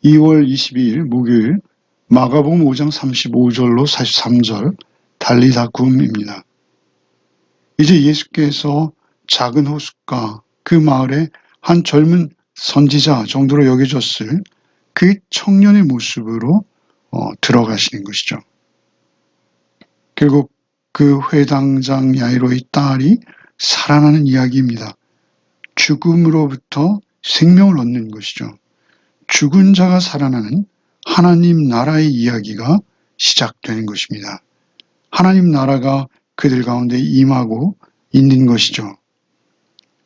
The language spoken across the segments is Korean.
2월 22일 목요일 마가복음 5장 35절로 43절 달리다 굼입니다. 이제 예수께서 작은 호숫가 그 마을에 한 젊은 선지자 정도로 여겨졌을 그 청년의 모습으로 들어가시는 것이죠. 결국 그 회당장 야이로의 딸이 살아나는 이야기입니다. 죽음으로부터 생명을 얻는 것이죠. 죽은 자가 살아나는 하나님 나라의 이야기가 시작되는 것입니다. 하나님 나라가 그들 가운데 임하고 있는 것이죠.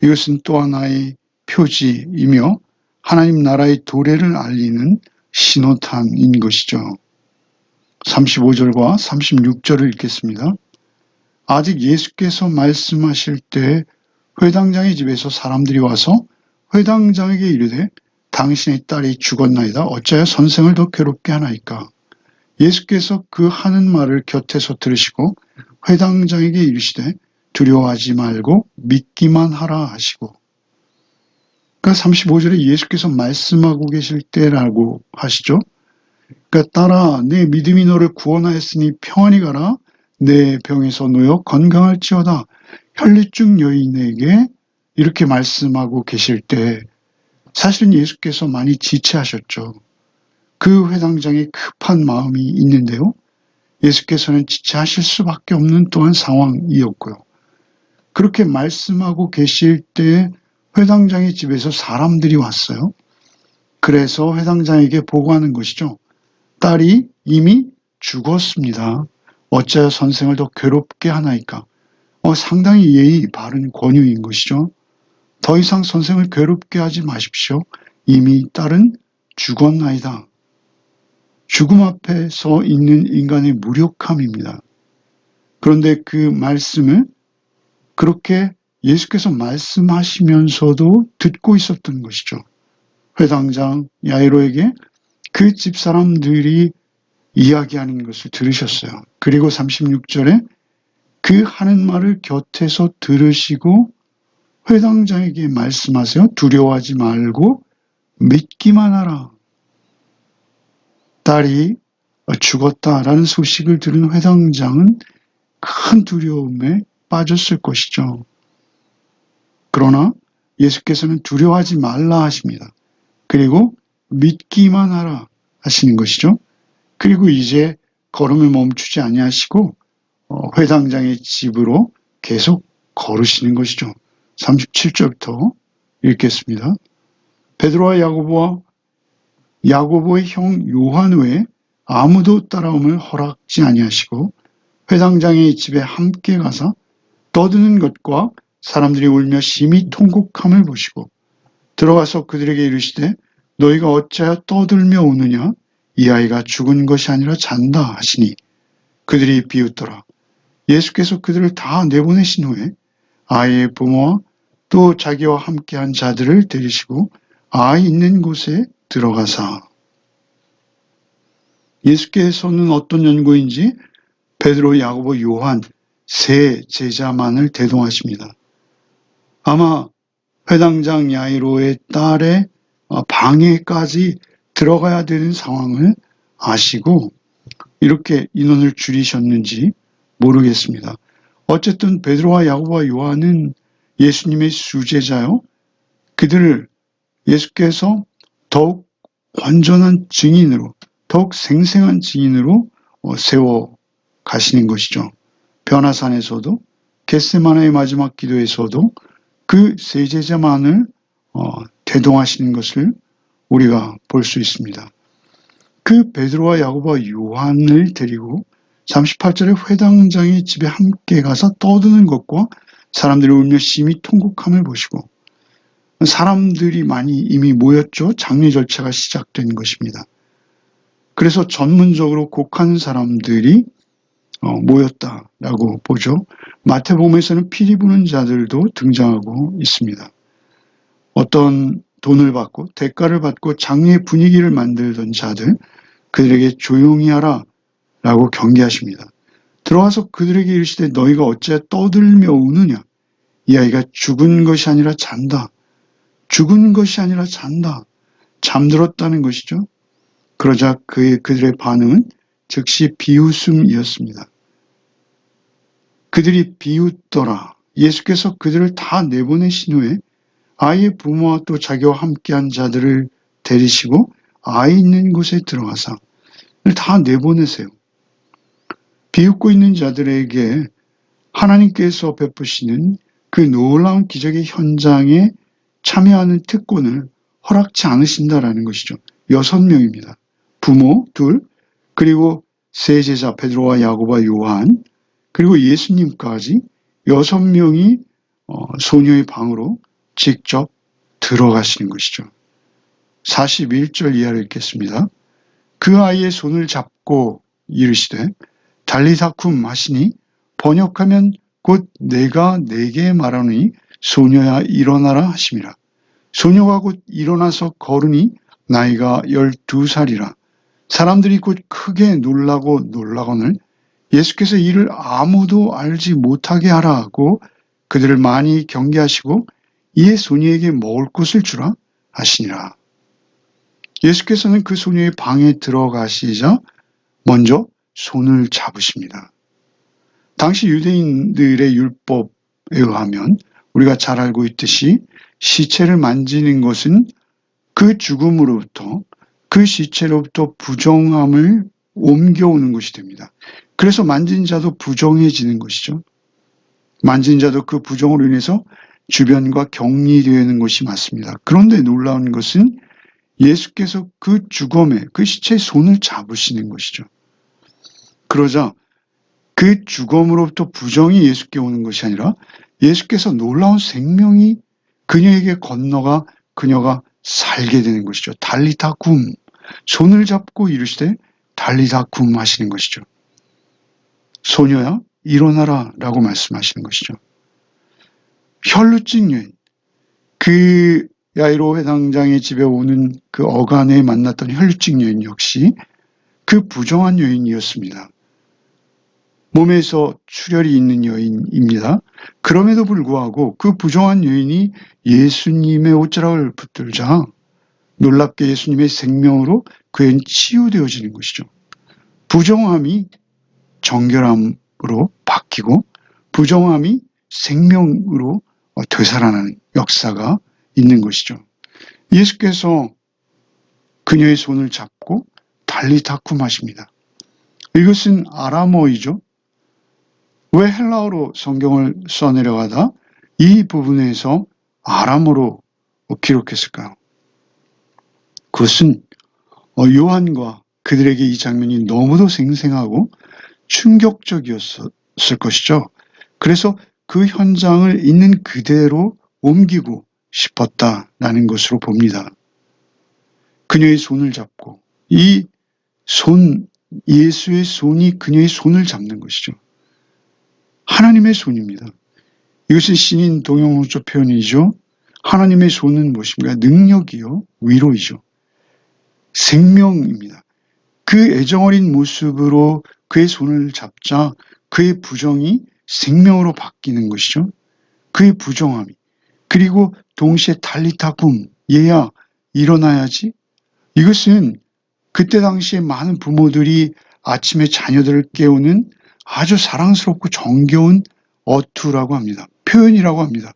이것은 또 하나의 표지이며 하나님 나라의 도래를 알리는 신호탄인 것이죠. 35절과 36절을 읽겠습니다. 아직 예수께서 말씀하실 때 회당장의 집에서 사람들이 와서 회당장에게 이르되 당신의 딸이 죽었나이다. 어찌하여 선생을 더 괴롭게 하나이까? 예수께서 그 하는 말을 곁에서 들으시고 회당장에게 이르시되 두려워하지 말고 믿기만 하라 하시고, 그러니까 35절에 예수께서 말씀하고 계실 때라고 하시죠. 그러니까 딸아, 내 믿음이 너를 구원하였으니 평안히 가라. 내 병에서 놓여 건강할지어다. 혈류증 여인에게 이렇게 말씀하고 계실 때 사실은 예수께서 많이 지체하셨죠. 그 회당장에 급한 마음이 있는데요. 예수께서는 지체하실 수밖에 없는 또한 상황이었고요. 그렇게 말씀하고 계실 때 회당장의 집에서 사람들이 왔어요. 그래서 회당장에게 보고하는 것이죠. 딸이 이미 죽었습니다. 어찌하여 선생을 더 괴롭게 하나이까? 상당히 예의 바른 권유인 것이죠. 더 이상 선생을 괴롭게 하지 마십시오. 이미 딸은 죽었나이다. 죽음 앞에 서 있는 인간의 무력함입니다. 그런데 그 말씀을 그렇게 예수께서 말씀하시면서도 듣고 있었던 것이죠. 회당장 야이로에게 그 집사람들이 이야기하는 것을 들으셨어요. 그리고 36절에 그 하는 말을 곁에서 들으시고 회당장에게 말씀하세요. 두려워하지 말고 믿기만 하라. 딸이 죽었다라는 소식을 들은 회당장은 큰 두려움에 빠졌을 것이죠. 그러나 예수께서는 두려워하지 말라 하십니다. 그리고 믿기만 하라 하시는 것이죠. 그리고 이제 걸음을 멈추지 아니하시고 회당장의 집으로 계속 걸으시는 것이죠. 37절부터 읽겠습니다. 베드로와 야고보의 형 요한 외에 아무도 따라옴을 허락지 아니하시고 회당장의 집에 함께 가서 떠드는 것과 사람들이 울며 심히 통곡함을 보시고 들어가서 그들에게 이르시되 너희가 어찌하여 떠들며 우느냐? 이 아이가 죽은 것이 아니라 잔다 하시니 그들이 비웃더라. 예수께서 그들을 다 내보내신 후에 아이의 부모와 또 자기와 함께한 자들을 데리시고 아이 있는 곳에 들어가사. 예수께서는 어떤 연고인지 베드로, 야고보, 요한 세 제자만을 대동하십니다. 아마 회당장 야이로의 딸의 방에까지 들어가야 되는 상황을 아시고 이렇게 인원을 줄이셨는지 모르겠습니다. 어쨌든 베드로와 야고보와 요한은 예수님의 수제자요. 그들을 예수께서 더욱 완전한 증인으로, 더욱 생생한 증인으로 세워 가시는 것이죠. 변화산에서도 겟세마네의 마지막 기도에서도 그 세 제자만을 대동하시는 것을 우리가 볼 수 있습니다. 그 베드로와 야고보와 요한을 데리고 38절에 회당장의 집에 함께 가서 떠드는 것과 사람들이 울며 심히 통곡함을 보시고, 사람들이 많이 이미 모였죠. 장례 절차가 시작된 것입니다. 그래서 전문적으로 곡하는 사람들이 모였다라고 보죠. 마태복음에서는 피리 부는 자들도 등장하고 있습니다. 어떤 돈을 받고 대가를 받고 장례 분위기를 만들던 자들, 그들에게 조용히 하라 라고 경계하십니다. 들어와서 그들에게 이르시되 너희가 어찌하여 떠들며 우느냐? 이 아이가 죽은 것이 아니라 잔다. 죽은 것이 아니라 잔다. 잠들었다는 것이죠. 그러자 그들의 반응은 즉시 비웃음이었습니다. 그들이 비웃더라. 예수께서 그들을 다 내보내신 후에 아이의 부모와 또 자기와 함께한 자들을 데리시고 아이 있는 곳에 들어가서 다 내보내세요. 비웃고 있는 자들에게 하나님께서 베푸시는 그 놀라운 기적의 현장에 참여하는 특권을 허락치 않으신다라는 것이죠. 6명입니다. 부모 2, 그리고 세 제자 베드로와 야고보와 요한, 그리고 예수님까지 6명이 소녀의 방으로 직접 들어가시는 것이죠. 41절 이하를 읽겠습니다. 그 아이의 손을 잡고 이르시되 달리다쿰 하시니 번역하면 곧 내가 네게 말하노니 소녀야 일어나라 하심이라. 소녀가 곧 일어나서 걸으니 나이가 12살이라. 사람들이 곧 크게 놀라고 놀라거늘 예수께서 이를 아무도 알지 못하게 하라 하고 그들을 많이 경계하시고 이에 소녀에게 먹을 것을 주라 하시니라. 예수께서는 그 소녀의 방에 들어가시자 먼저 손을 잡으십니다. 당시 유대인들의 율법에 의하면 우리가 잘 알고 있듯이 시체를 만지는 것은 그 죽음으로부터 그 시체로부터 부정함을 옮겨오는 것이 됩니다. 그래서 만진 자도 부정해지는 것이죠. 만진 자도 그 부정으로 인해서 주변과 격리되는 것이 맞습니다. 그런데 놀라운 것은 예수께서 그 주검에 그 시체의 손을 잡으시는 것이죠. 그러자 그 주검으로부터 부정이 예수께 오는 것이 아니라 예수께서 놀라운 생명이 그녀에게 건너가 그녀가 살게 되는 것이죠. 달리다 굼. 손을 잡고 이르시되 달리다 굼 하시는 것이죠. 소녀야 일어나라 라고 말씀하시는 것이죠. 혈루증 여인, 그 야이로 회당장의 집에 오는 그 어간에 만났던 혈루증 여인 역시 그 부정한 여인이었습니다. 몸에서 출혈이 있는 여인입니다. 그럼에도 불구하고 그 부정한 여인이 예수님의 옷자락을 붙들자 놀랍게 예수님의 생명으로 그 여인 치유되어지는 것이죠. 부정함이 정결함으로 바뀌고 부정함이 생명으로 되살아나는 역사가 있는 것이죠. 예수께서 그녀의 손을 잡고 달리다쿰 하십니다. 이것은 아람어이죠. 왜 헬라어로 성경을 써내려가다 이 부분에서 아람어로 기록했을까요? 그것은 요한과 그들에게 이 장면이 너무도 생생하고 충격적이었을 것이죠. 그래서 그 현장을 있는 그대로 옮기고 싶었다라는 것으로 봅니다. 그녀의 손을 잡고 이 손, 예수의 손이 그녀의 손을 잡는 것이죠. 하나님의 손입니다. 이것은 신인 동용어조 표현이죠. 하나님의 손은 무엇입니까? 능력이요, 위로이죠. 생명입니다. 그 애정어린 모습으로 그의 손을 잡자 그의 부정이 생명으로 바뀌는 것이죠. 그의 부정함이. 그리고 동시에 달리다쿰, 얘야 일어나야지. 이것은 그때 당시에 많은 부모들이 아침에 자녀들을 깨우는 아주 사랑스럽고 정겨운 어투라고 합니다. 표현이라고 합니다.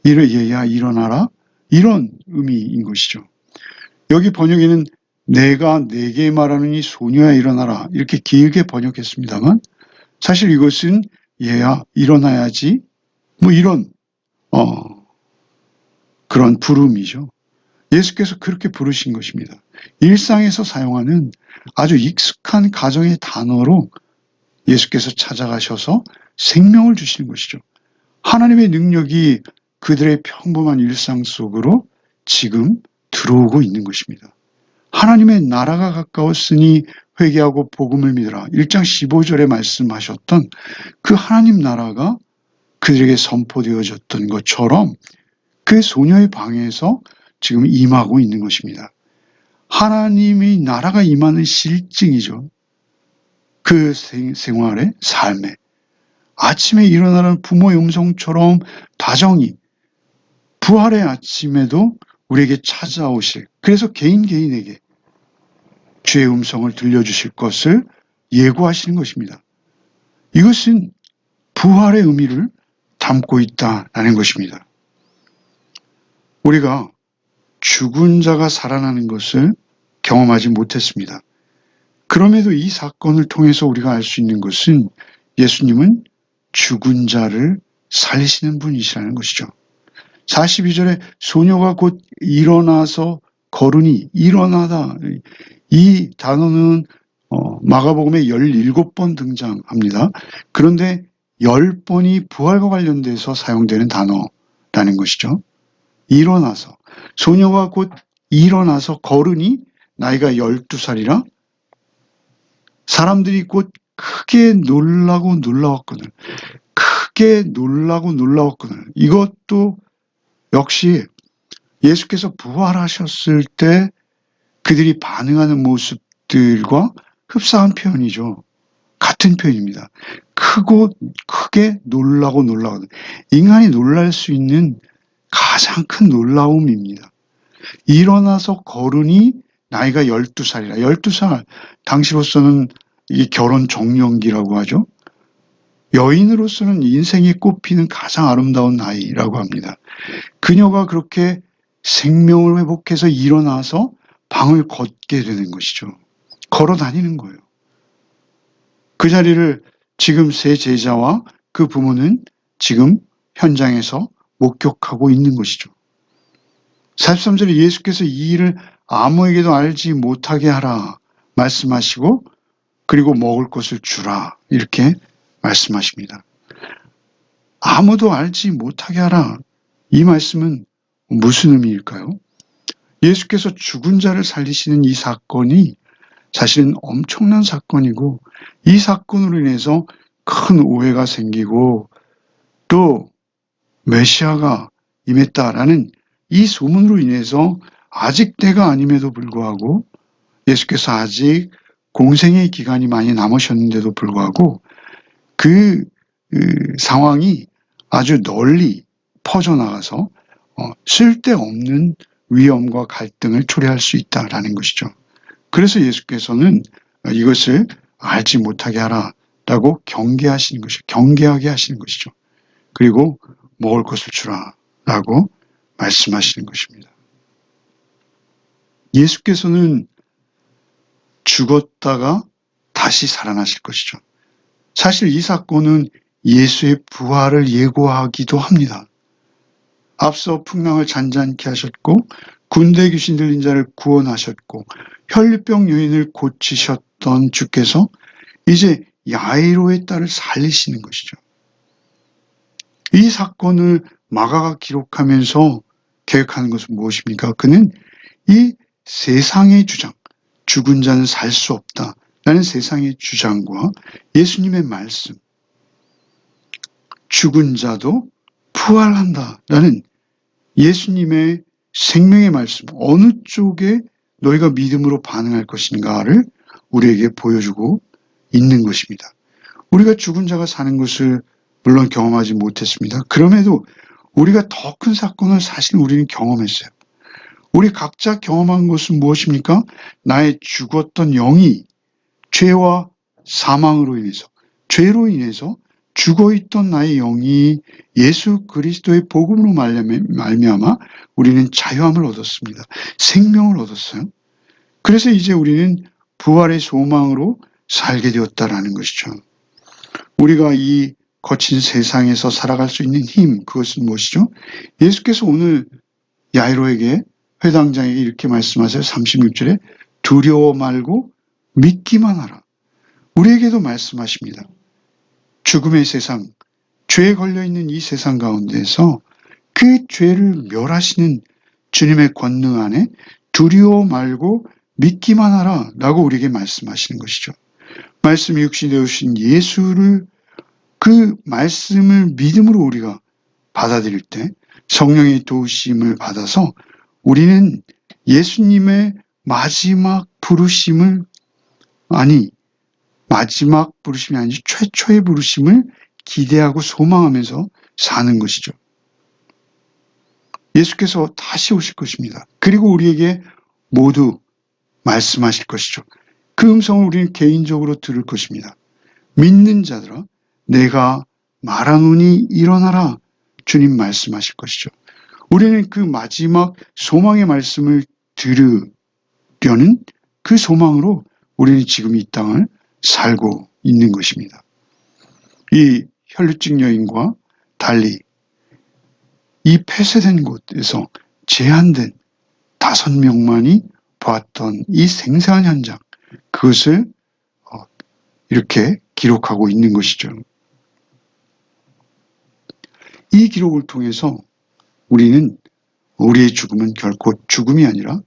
얘야 일어나라. 이런 의미인 것이죠. 여기 번역에는 내가 네게 말하느니 소녀야 일어나라 이렇게 길게 번역했습니다만 사실 이것은 얘야 일어나야지 뭐 이런 그런 부름이죠. 예수께서 그렇게 부르신 것입니다. 일상에서 사용하는 아주 익숙한 가정의 단어로 예수께서 찾아가셔서 생명을 주시는 것이죠. 하나님의 능력이 그들의 평범한 일상 속으로 지금 들어오고 있는 것입니다. 하나님의 나라가 가까웠으니 회개하고 복음을 믿으라. 1장 15절에 말씀하셨던 그 하나님 나라가 그들에게 선포되어졌던 것처럼 그 소녀의 방에서 지금 임하고 있는 것입니다. 하나님의 나라가 임하는 실증이죠. 그 생활의 삶에 아침에 일어나는 부모의 음성처럼 다정히 부활의 아침에도 우리에게 찾아오실 그래서 개인에게 주의 음성을 들려주실 것을 예고하시는 것입니다. 이것은 부활의 의미를 담고 있다라는 것입니다. 우리가 죽은 자가 살아나는 것을 경험하지 못했습니다. 그럼에도 이 사건을 통해서 우리가 알 수 있는 것은 예수님은 죽은 자를 살리시는 분이시라는 것이죠. 42절에 소녀가 곧 일어나서 걸으니, 일어나다, 이 단어는 마가복음에 17번 등장합니다. 그런데 10번이 부활과 관련돼서 사용되는 단어라는 것이죠. 일어나서, 소녀가 곧 일어나서 걸으니 나이가 12살이라 사람들이 곧 크게 놀라고 놀라웠거늘. 크게 놀라고 놀라웠거늘. 이것도 역시 예수께서 부활하셨을 때 그들이 반응하는 모습들과 흡사한 표현이죠. 같은 표현입니다. 크게 놀라고 놀라거든. 인간이 놀랄 수 있는 가장 큰 놀라움입니다. 일어나서 걸으니 나이가 12살이라. 12살, 당시로서는 이 결혼 정년기라고 하죠. 여인으로서는 인생에 꼽히는 가장 아름다운 나이라고 합니다. 그녀가 그렇게 생명을 회복해서 일어나서 방을 걷게 되는 것이죠. 걸어 다니는 거예요. 그 자리를 지금 세 제자와 그 부모는 지금 현장에서 목격하고 있는 것이죠. 43절에 예수께서 이 일을 아무에게도 알지 못하게 하라 말씀하시고 그리고 먹을 것을 주라 이렇게 말씀하십니다. 아무도 알지 못하게 하라. 이 말씀은 무슨 의미일까요? 예수께서 죽은 자를 살리시는 이 사건이 사실은 엄청난 사건이고 이 사건으로 인해서 큰 오해가 생기고 또 메시아가 임했다라는 이 소문으로 인해서 아직 때가 아님에도 불구하고 예수께서 아직 공생의 기간이 많이 남으셨는데도 불구하고 그 상황이 아주 널리 퍼져나가서 쓸데없는 위험과 갈등을 초래할 수 있다라는 것이죠. 그래서 예수께서는 이것을 알지 못하게 하라라고 경계하시는 것이죠. 경계하게 하시는 것이죠. 그리고 먹을 것을 주라라고 말씀하시는 것입니다. 예수께서는 죽었다가 다시 살아나실 것이죠. 사실 이 사건은 예수의 부활을 예고하기도 합니다. 앞서 풍랑을 잔잔케 하셨고 군대 귀신 들린 자를 구원하셨고 혈류병 여인을 고치셨던 주께서 이제 야이로의 딸을 살리시는 것이죠. 이 사건을 마가가 기록하면서 계획하는 것은 무엇입니까? 그는 이 세상의 주장, 죽은 자는 살 수 없다 라는 세상의 주장과 예수님의 말씀, 죽은 자도 부활한다 라는 예수님의 생명의 말씀, 어느 쪽에 너희가 믿음으로 반응할 것인가를 우리에게 보여주고 있는 것입니다. 우리가 죽은 자가 사는 것을 물론 경험하지 못했습니다. 그럼에도 우리가 더 큰 사건을 사실 우리는 경험했어요. 우리 각자 경험한 것은 무엇입니까? 나의 죽었던 영이 죄와 사망으로 인해서, 죄로 인해서 죽어있던 나의 영이 예수 그리스도의 복음으로 말미암아 우리는 자유함을 얻었습니다. 생명을 얻었어요. 그래서 이제 우리는 부활의 소망으로 살게 되었다라는 것이죠. 우리가 이 거친 세상에서 살아갈 수 있는 힘, 그것은 무엇이죠? 예수께서 오늘 야이로에게 회당장에게 이렇게 말씀하세요. 36절에 두려워 말고 믿기만 하라. 우리에게도 말씀하십니다. 죽음의 세상, 죄에 걸려있는 이 세상 가운데에서 그 죄를 멸하시는 주님의 권능 안에 두려워 말고 믿기만 하라 라고 우리에게 말씀하시는 것이죠. 말씀이 육신이 되오신 예수를 그 말씀을 믿음으로 우리가 받아들일 때 성령의 도우심을 받아서 우리는 예수님의 마지막 부르심이 아니지 최초의 부르심을 기대하고 소망하면서 사는 것이죠. 예수께서 다시 오실 것입니다. 그리고 우리에게 모두 말씀하실 것이죠. 그 음성을 우리는 개인적으로 들을 것입니다. 믿는 자들아 내가 말하노니 일어나라 주님 말씀하실 것이죠. 우리는 그 마지막 소망의 말씀을 들으려는 그 소망으로 우리는 지금 이 땅을 살고 있는 것입니다. 이 혈루증 여인과 달리 이 폐쇄된 곳에서 제한된 5명만이 보았던 이 생생한 현장, 그것을 이렇게 기록하고 있는 것이죠. 이 기록을 통해서 우리는 우리의 죽음은 결코 죽음이 아니라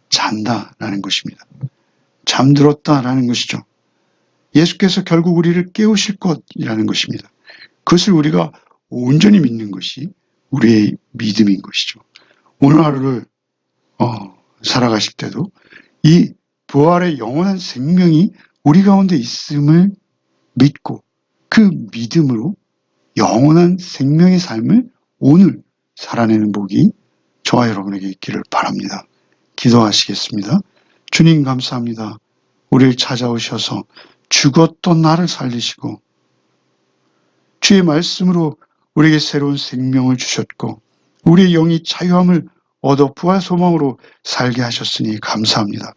잔다라는 것입니다. 잠들었다라는 것이죠. 예수께서 결국 우리를 깨우실 것이라는 것입니다. 그것을 우리가 온전히 믿는 것이 우리의 믿음인 것이죠. 오늘 하루를 살아가실 때도 이 부활의 영원한 생명이 우리 가운데 있음을 믿고 그 믿음으로 영원한 생명의 삶을 오늘 살아내는 복이 저와 여러분에게 있기를 바랍니다. 기도하시겠습니다. 주님 감사합니다. 우리를 찾아오셔서 죽었던 나를 살리시고 주의 말씀으로 우리에게 새로운 생명을 주셨고 우리의 영이 자유함을 얻어 부활 소망으로 살게 하셨으니 감사합니다.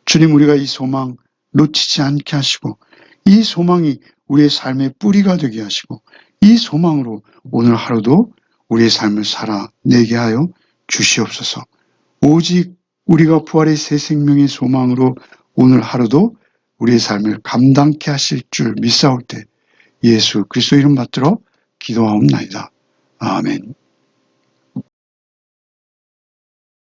주님, 우리가 이 소망 놓치지 않게 하시고 이 소망이 우리의 삶의 뿌리가 되게 하시고 이 소망으로 오늘 하루도 우리의 삶을 살아내게 하여 주시옵소서. 오직 우리가 부활의 새 생명의 소망으로 오늘 하루도 우리의 삶을 감당케 하실 줄 믿사올 때 예수 그리스도 이름 받들어 기도하옵나이다. 아멘.